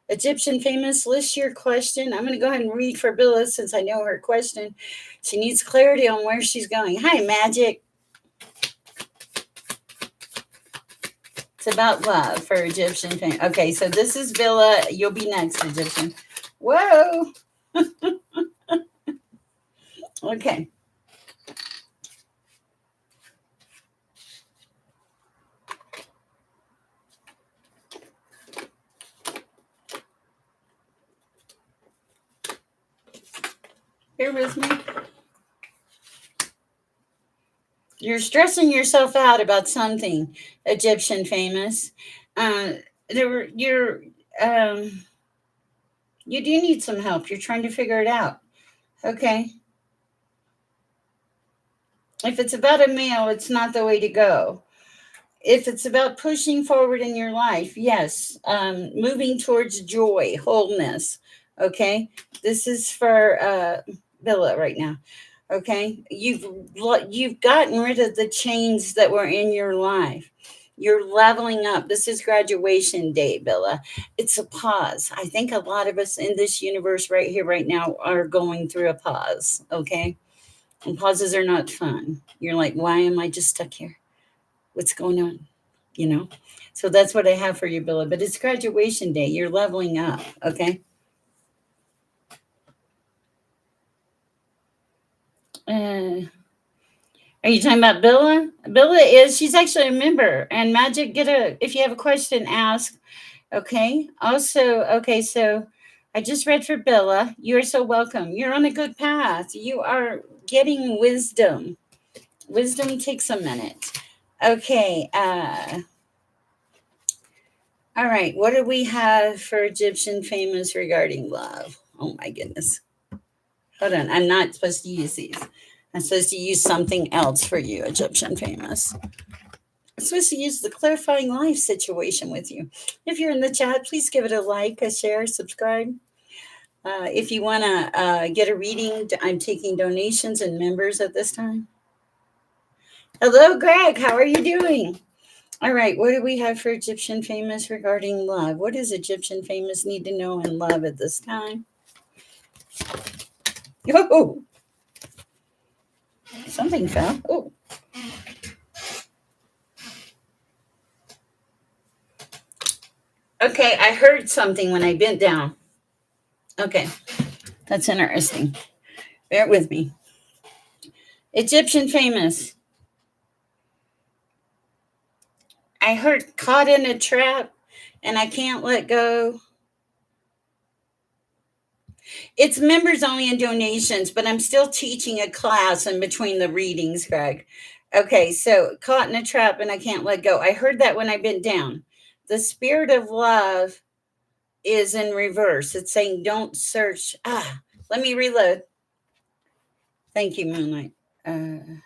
Egyptian famous, list your question. I'm going to go ahead and read for Billa since I know her question. She needs clarity on where she's going. Hi, Magic. It's about love for Egyptian famous. Okay, so this is Billa. You'll be next, Egyptian. Whoa. Okay. Bear with me. You're stressing yourself out about something, Egyptian famous. Uh, you're you do need some help. You're trying to figure it out. Okay. If it's about a male, it's not the way to go. If it's about pushing forward in your life, yes, moving towards joy, wholeness. Okay. This is for Billa right now. Okay. You've gotten rid of the chains that were in your life. You're leveling up. This is graduation day, Billa. It's a pause. I think a lot of us in this universe right here, right now, are going through a pause. Okay. And pauses are not fun. You're like, why am I just stuck here? What's going on? You know? So that's what I have for you, Billa. But it's graduation day. You're leveling up, okay? Uh, are you talking about Billa? Billa she's actually a member. And Magic, if you have a question, ask. Okay. Also, okay, so I just read for Billa. You are so welcome. You're on a good path. You are getting wisdom. Wisdom takes a minute. Okay. All right. What do we have for Egyptian famous regarding love? Oh my goodness. Hold on. I'm not supposed to use these. I'm supposed to use something else for you, Egyptian famous. I'm supposed to use the clarifying life situation with you. If you're in the chat, please give it a like, a share, subscribe. If you want to get a reading, I'm taking donations and members at this time. Hello, Greg. How are you doing? All right. What do we have for Egyptian famous regarding love? What does Egyptian famous need to know in love at this time? Oh, something fell. Oh. Okay. I heard something when I bent down. Okay. That's interesting. Bear with me. Egyptian famous. I heard caught in a trap and I can't let go. It's members only and donations, but I'm still teaching a class in between the readings, Greg. Okay, so caught in a trap and I can't let go. I heard that when I bent down. The spirit of love is in reverse. It's saying don't search. Let me reload. Thank you, Moonlight. And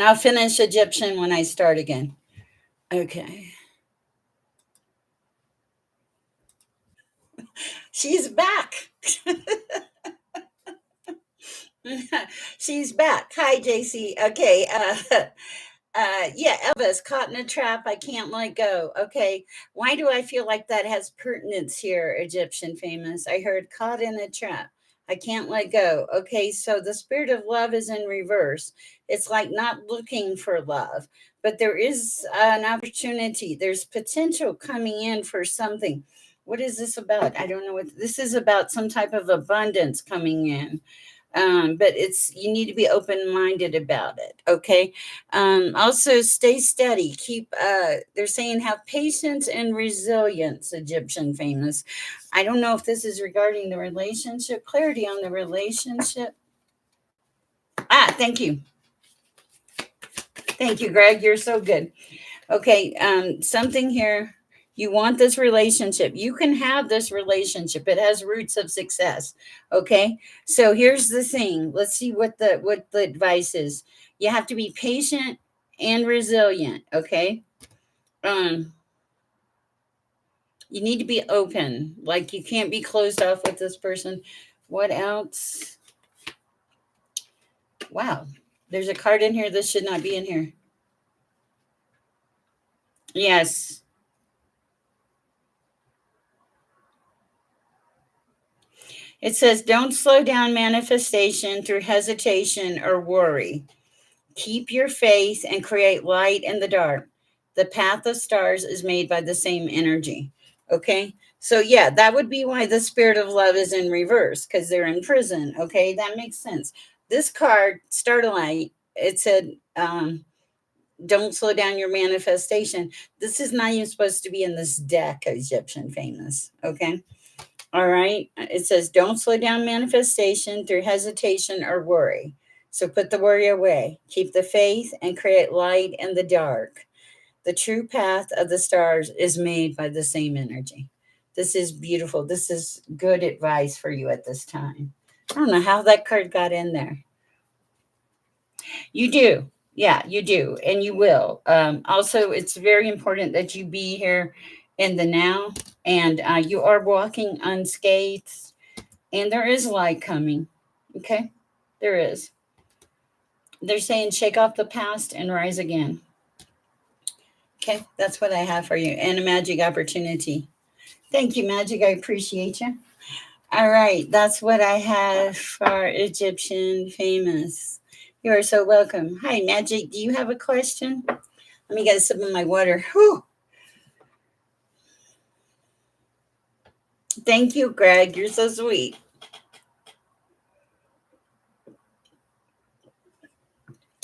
I'll finish Egyptian when I start again. Okay. She's back. She's back. Hi, JC. Okay. Yeah, Elvis, caught in a trap. I can't let go. Okay. Why do I feel like that has pertinence here, Egyptian famous? I heard caught in a trap. I can't let go. Okay. So the spirit of love is in reverse. It's like not looking for love, but there is an opportunity. There's potential coming in for something. What is this about? I don't know what this is about. Some type of abundance coming in, but it's you need to be open-minded about it. Okay. Also stay steady, keep they're saying have patience and resilience, Egyptian famous. I don't know if this is regarding the relationship, clarity on the relationship. Thank you. Thank you, Greg, you're so good. Okay, something here. You want this relationship. You can have this relationship. It has roots of success. Okay. So here's the thing. Let's see what the advice is. You have to be patient and resilient. Okay. Um, you need to be open. Like you can't be closed off with this person. What else? Wow. There's a card in here. This should not be in here. Yes. It says, don't slow down manifestation through hesitation or worry. Keep your faith and create light in the dark. The path of stars is made by the same energy. Okay. So, yeah, that would be why the spirit of love is in reverse because they're in prison. Okay. That makes sense. This card, Starlight, it said, don't slow down your manifestation. This is not even supposed to be in this deck, Egyptian famous. Okay. All right. It says, don't slow down manifestation through hesitation or worry. So put the worry away. Keep the faith and create light in the dark. The true path of the stars is made by the same energy. This is beautiful. This is good advice for you at this time. I don't know how that card got in there. You do. Yeah, you do. And you will. Also, it's very important that you be here in the now. And you are walking unscathed. And there is light coming. Okay? There is. They're saying shake off the past and rise again. Okay? That's what I have for you. And a magic opportunity. Thank you, Magic. I appreciate you. All right, that's what I have for Egyptian famous. You are so welcome. Hi, Magic. Do you have a question? Let me get a sip of my water. Whew. Thank you, Greg. You're so sweet.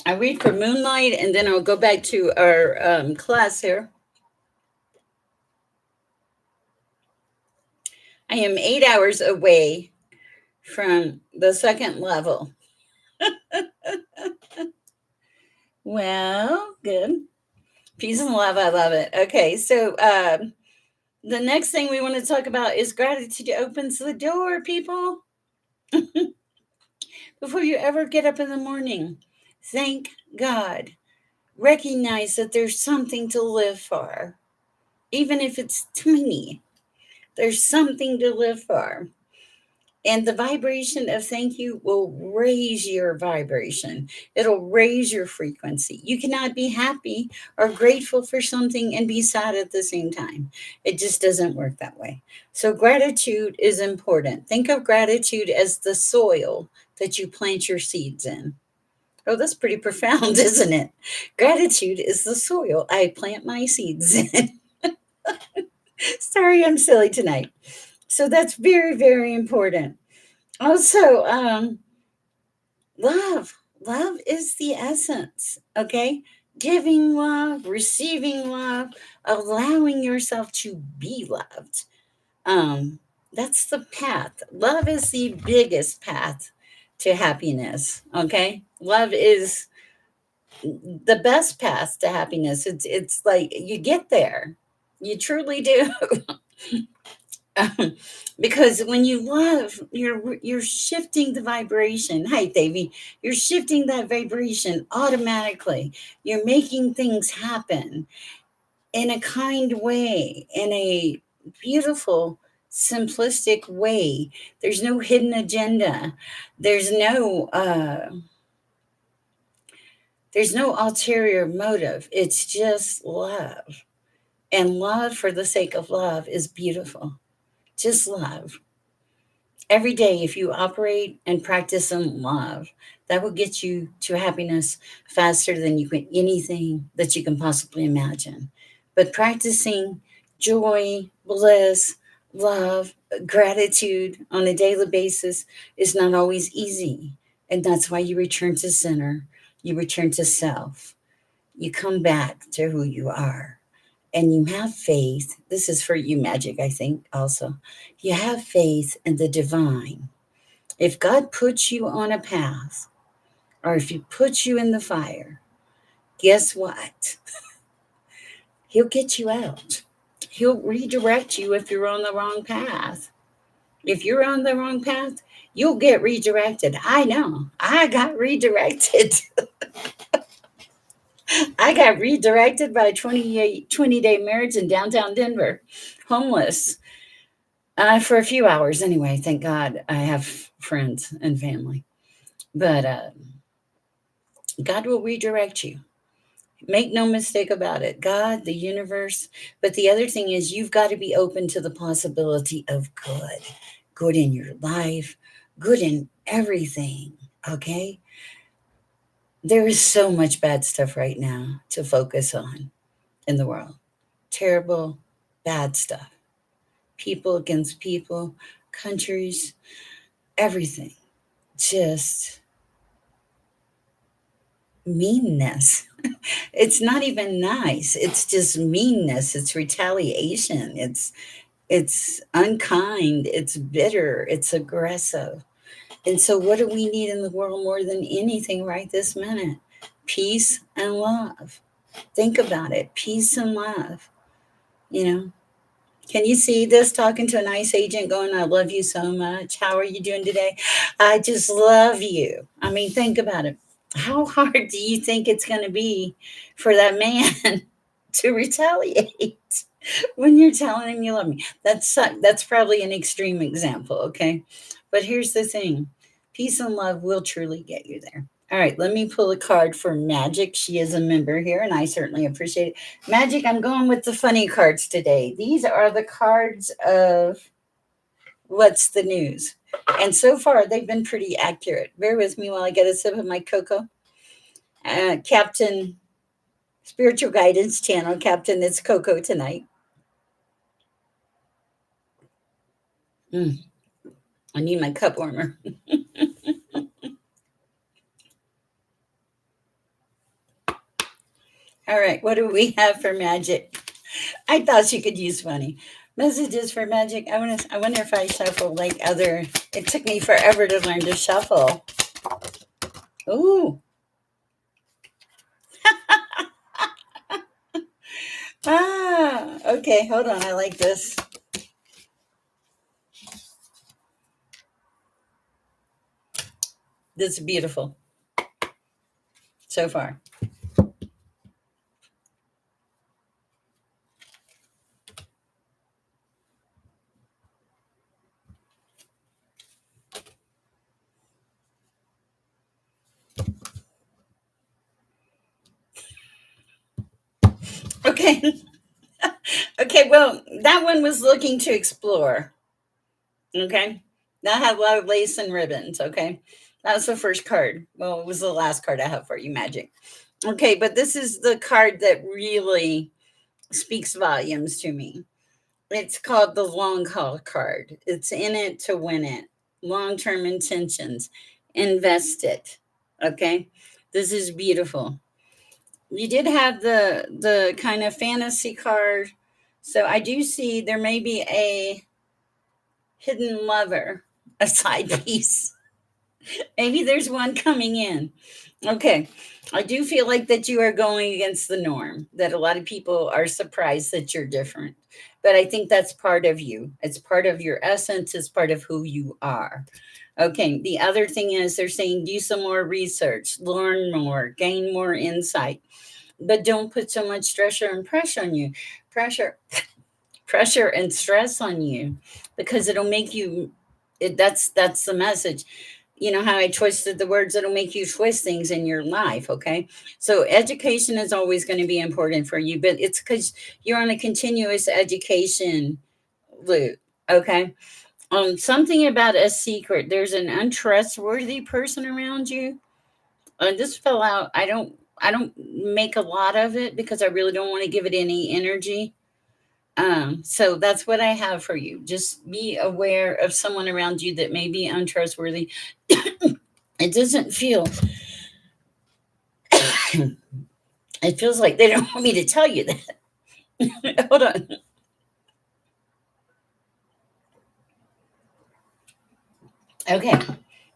I read for Moonlight, and then I'll go back to our class here. I am 8 hours away from the second level. Well, good. Peace and love. I love it. Okay, so the next thing we want to talk about is gratitude opens the door, people. Before you ever get up in the morning, thank God. Recognize that there's something to live for, even if it's tiny. There's something to live for. And the vibration of thank you will raise your vibration. It'll raise your frequency. You cannot be happy or grateful for something and be sad at the same time. It just doesn't work that way. So, gratitude is important. Think of gratitude as the soil that you plant your seeds in. Oh, that's pretty profound, isn't it? Gratitude is the soil I plant my seeds in. Sorry, I'm silly tonight. So, that's very, very important. Also, love is the essence. Okay, giving love, receiving love, allowing yourself to be loved. um that's the path. Love is the biggest path to happiness. Okay, love is the best path to happiness. It's like you get there, you truly do. Because when you love, you're shifting the vibration. Hi, Davy. You're shifting that vibration automatically. You're making things happen in a kind way, in a beautiful, simplistic way. There's no hidden agenda. There's no there's no ulterior motive. It's just love. And love for the sake of love is beautiful. Just love. Every day, if you operate and practice in love, that will get you to happiness faster than you can anything that you can possibly imagine. But practicing joy, bliss, love, gratitude on a daily basis is not always easy. And that's why you return to center, you return to self, you come back to who you are, and you have faith. This is for you, Magic, I think, also. You have faith in the divine. If God puts you on a path, or if He puts you in the fire, guess what? He'll get you out. He'll redirect you if you're on the wrong path. If you're on the wrong path, you'll get redirected. I know. I got redirected. I got redirected by a 20-day marriage in downtown Denver, homeless. For a few hours anyway. Thank God I have friends and family. But God will redirect you. Make no mistake about it. God, the universe. But the other thing is, you've got to be open to the possibility of good, good in your life, good in everything. Okay? There is so much bad stuff right now to focus on in the world. Terrible, bad stuff. People against people, countries, everything. Just meanness. It's not even nice. It's just meanness. It's retaliation. It's unkind. It's bitter. It's aggressive. And so what do we need in the world more than anything right this minute? Peace and love. Think about it. Peace and love. You know, can you see this talking to a nice agent going, I love you so much. How are you doing today? I just love you. I mean, think about it. How hard do you think it's going to be for that man to retaliate when you're telling him you love me? That's probably an extreme example, okay? But here's the thing. Peace and love will truly get you there. All right, let me pull a card for Magic. She is a member here, and I certainly appreciate it. Magic, I'm going with the funny cards today. These are the cards of what's the news. And so far, they've been pretty accurate. Bear with me while I get a sip of my cocoa. Captain Spiritual Guidance Channel, Captain, it's Coco tonight. Mm, I need my cup warmer. All right, what do we have for Magic? I thought she could use funny messages for Magic. I wonder if I shuffle like other. It took me forever to learn to shuffle. Ooh, okay. Hold on. I like this. This is beautiful so far. Okay. Okay. Well, that one was looking to explore. Okay. That had a lot of lace and ribbons. Okay. That was the first card. Well, it was the last card I have for you, Magic. Okay. But this is the card that really speaks volumes to me. It's called the long haul card. It's in it to win it. Long term intentions. Invest it. Okay. This is beautiful. You did have the kind of fantasy card. So I do see there may be a hidden lover, a side piece. Maybe there's one coming in. Okay. I do feel like that you are going against the norm, that a lot of people are surprised that you're different. But I think that's part of you. It's part of your essence, it's part of who you are. Okay. The other thing is they're saying do some more research, learn more, gain more insight, but don't put so much stress and pressure on you. Pressure, pressure and stress on you because it'll make you that's the message. You know how I twisted the words, it'll make you twist things in your life. Okay, so education is always going to be important for you, but it's because you're on a continuous education loop. Okay, something about a secret, there's an untrustworthy person around you. This fell out. I don't make a lot of it because I really don't want to give it any energy. So that's what I have for you. Just be aware of someone around you that may be untrustworthy. It doesn't feel, it feels like they don't want me to tell you that. Hold on. Okay.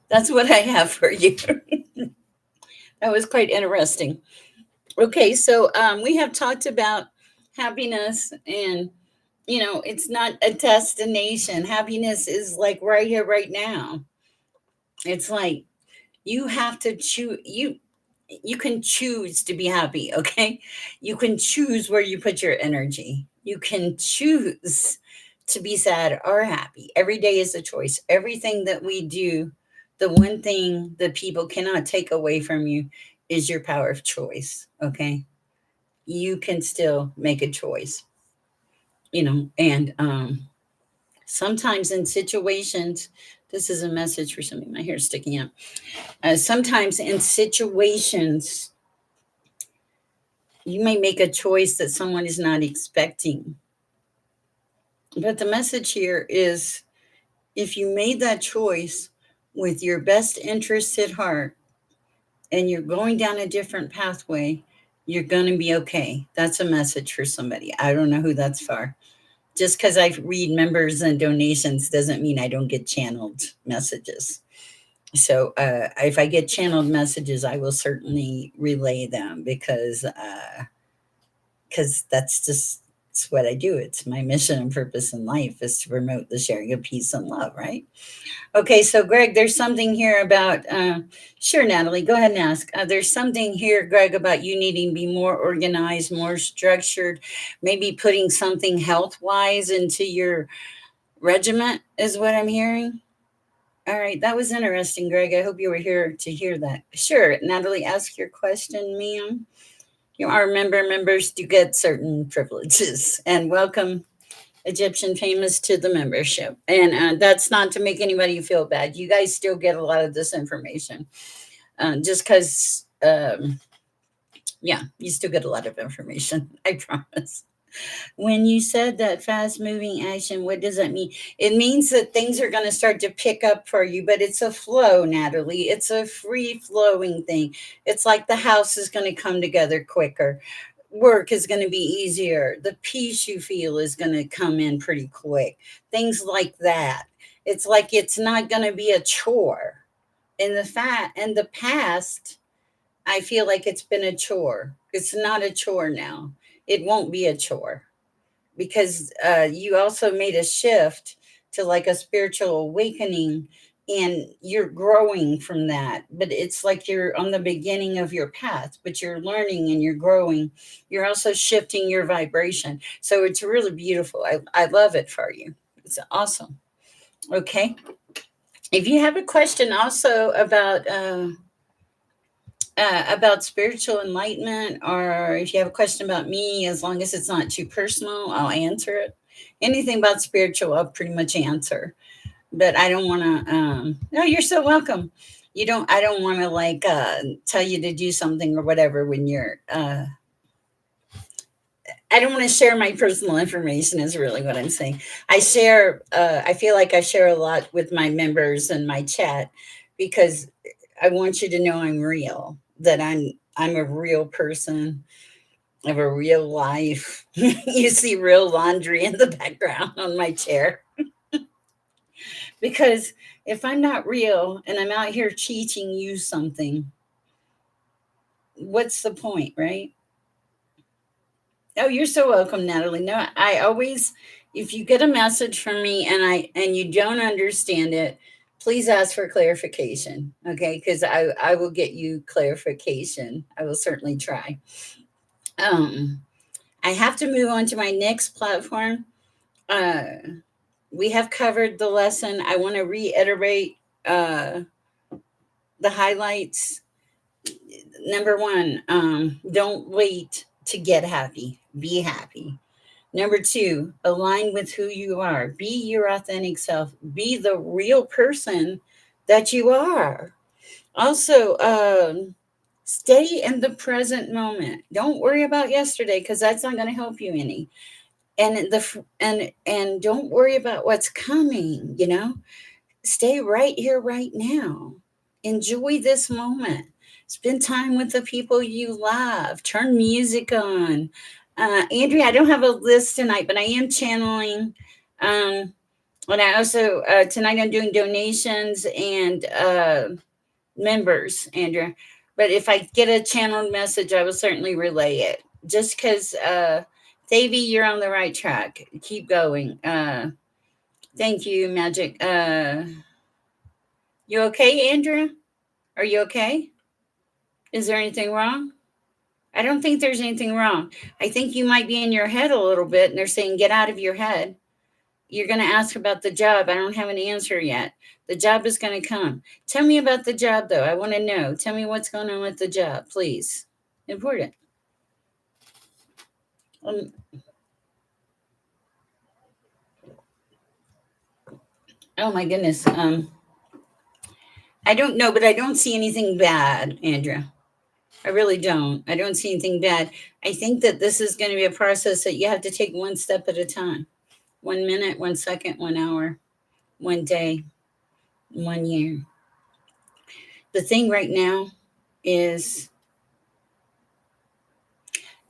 That's what I have for you. That was quite interesting. Okay. So we have talked about happiness, and, it's not a destination. Happiness is like right here, right now. It's like you have to choose. You can choose to be happy. Okay, you can choose where you put your energy. You can choose to be sad or happy. Every day is a choice. Everything that we do, the one thing that people cannot take away from you is your power of choice. Okay, you can still make a choice. And sometimes in situations, this is a message for somebody. My hair's sticking out. Sometimes in situations, you may make a choice that someone is not expecting. But the message here is if you made that choice with your best interests at heart and you're going down a different pathway, you're going to be okay. That's a message for somebody. I don't know who that's for. Just because I read members and donations doesn't mean I don't get channeled messages. So if I get channeled messages, I will certainly relay them because that's just it's what I do. It's my mission and purpose in life is to promote the sharing of peace and love, right? Okay, so Greg, there's something here about, sure, Natalie, go ahead and ask. There's something here, Greg, about you needing to be more organized, more structured, maybe putting something health wise into your regiment, is what I'm hearing. All right, that was interesting, Greg. I hope you were here to hear that. Sure, Natalie, ask your question, ma'am. You are members do get certain privileges, and welcome Egyptian famous to the membership. And that's not to make anybody feel bad. You guys still get a lot of this information, just because. Yeah, you still get a lot of information. I promise. When you said that fast moving action, what does that mean? It means that things are going to start to pick up for you, but it's a flow, Natalie. It's a free flowing thing. It's like the house is going to come together quicker. Work is going to be easier. The peace you feel is going to come in pretty quick. Things like that. It's like it's not going to be a chore. In the past, I feel like it's been a chore. It's not a chore now. It won't be a chore because you also made a shift to like a spiritual awakening and you're growing from that. But it's like you're on the beginning of your path, but you're learning and you're growing. You're also shifting your vibration. So it's really beautiful. I love it for you. It's awesome. Okay. If you have a question also about spiritual enlightenment, or if you have a question about me, as long as it's not too personal, I'll answer it. Anything about spiritual, I'll pretty much answer. But I don't want to. No, you're so welcome. You don't. I don't want to like tell you to do something or whatever when you're. I don't want to share my personal information. Is really what I'm saying. I share. I feel like I share a lot with my members and my chat because I want you to know I'm real. That I'm a real person of a real life. You see real laundry in the background on my chair. Because if I'm not real and I'm out here teaching you something, what's the point, right? Oh, you're so welcome, Natalie. No, I always, if you get a message from me and you don't understand it, please ask for clarification, okay? Because I will get you clarification. I will certainly try. Um, I have to move on to my next platform. Uh, we have covered the lesson. I want to reiterate the highlights. Number one, don't wait to get happy. Be happy. Number two, align with who you are. Be your authentic self. Be the real person that you are. Also, stay in the present moment. Don't worry about yesterday because that's not going to help you any. And don't worry about what's coming. Stay right here, right now. Enjoy this moment. Spend time with the people you love. Turn music on. Andrea, I don't have a list tonight, but I am channeling. Um, and I also, tonight I'm doing donations and members, Andrea. But if I get a channeled message, I will certainly relay it. Just because, Davy, you're on the right track. Keep going. Thank you, Magic. You okay, Andrea? Are you okay? Is there anything wrong? I don't think there's anything wrong. I think you might be in your head a little bit, and they're saying, get out of your head. You're going to ask about the job. I don't have an answer yet. The job is going to come. Tell me about the job, though. I want to know. Tell me what's going on with the job, please. Important. Um, oh, my goodness. I don't know, but I don't see anything bad, Andrea. I really don't. I don't see anything bad. I think that this is going to be a process that you have to take one step at a time. 1 minute, 1 second, 1 hour, 1 day, 1 year. The thing right now is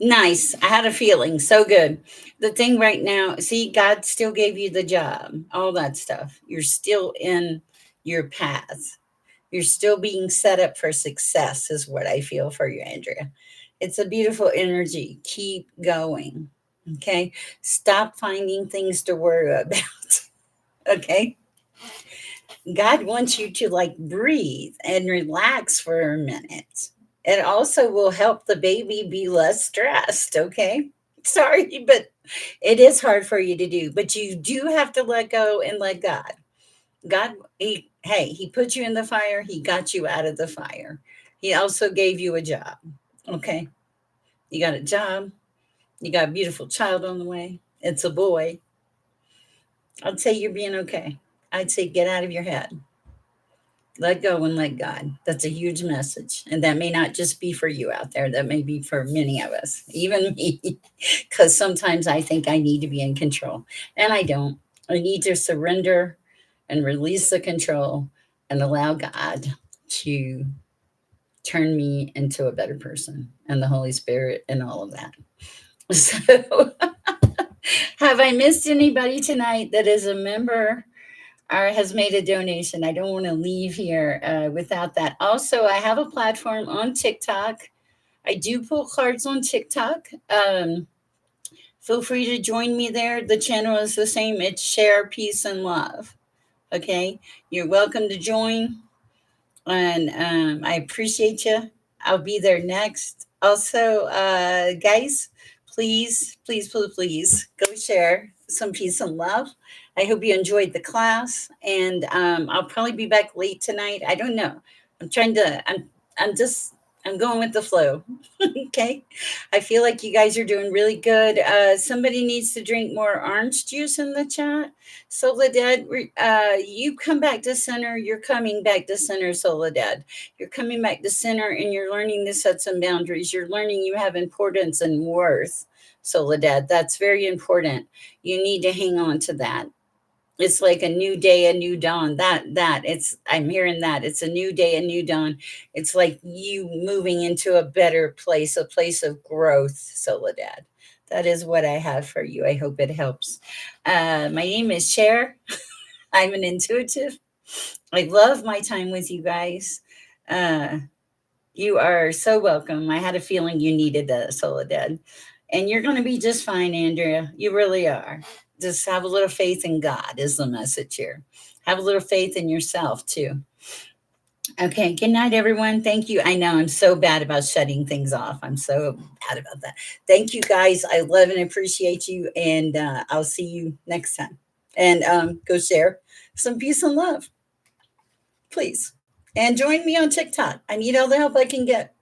nice. I had a feeling so good. The thing right now, see, God still gave you the job, all that stuff. You're still in your path. You're still being set up for success, is what I feel for you, Andrea. It's a beautiful energy. Keep going. Okay. Stop finding things to worry about. Okay. God wants you to like breathe and relax for a minute. It also will help the baby be less stressed. Okay. Sorry, but it is hard for you to do. But you do have to let go and let God. God, he put you in the fire. He got you out of the fire. He also gave you a job. Okay. You got a job. You got a beautiful child on the way. It's a boy. I'd say you're being okay. I'd say get out of your head. Let go and let God. That's a huge message. And that may not just be for you out there, that may be for many of us, even me, because sometimes I think I need to be in control and I don't. I need to surrender and release the control and allow God to turn me into a better person and the Holy Spirit and all of that. So, have I missed anybody tonight that is a member or has made a donation? I don't want to leave here without that. Also, I have a platform on TikTok. I do pull cards on TikTok. Feel free to join me there. The channel is the same. It's Share, Peace, and Love. Okay, you're welcome to join, and I appreciate you. I'll be there next. Also, guys, please, please, please, please go share some peace and love. I hope you enjoyed the class, and I'll probably be back late tonight. I don't know. I'm trying to. I'm just. I'm going with the flow. Okay. I feel like you guys are doing really good. Somebody needs to drink more orange juice in the chat. Soledad, you come back to center. You're coming back to center, Soledad. You're coming back to center and you're learning to set some boundaries. You're learning you have importance and worth, Soledad. That's very important. You need to hang on to that. It's like a new day, a new dawn. That it's I'm hearing that. It's a new day, a new dawn. It's like you moving into a better place, a place of growth, Soledad. That is what I have for you. I hope it helps. My name is Cher. I'm an intuitive. I love my time with you guys. Uh, you are so welcome. I had a feeling you needed that, Soledad. And you're going to be just fine, Andrea. You really are. Just have a little faith in God, is the message here. Have a little faith in yourself, too. Okay. Good night, everyone. Thank you. I know I'm so bad about shutting things off. I'm so bad about that. Thank you, guys. I love and appreciate you. And I'll see you next time. And go share some peace and love, please. And join me on TikTok. I need all the help I can get.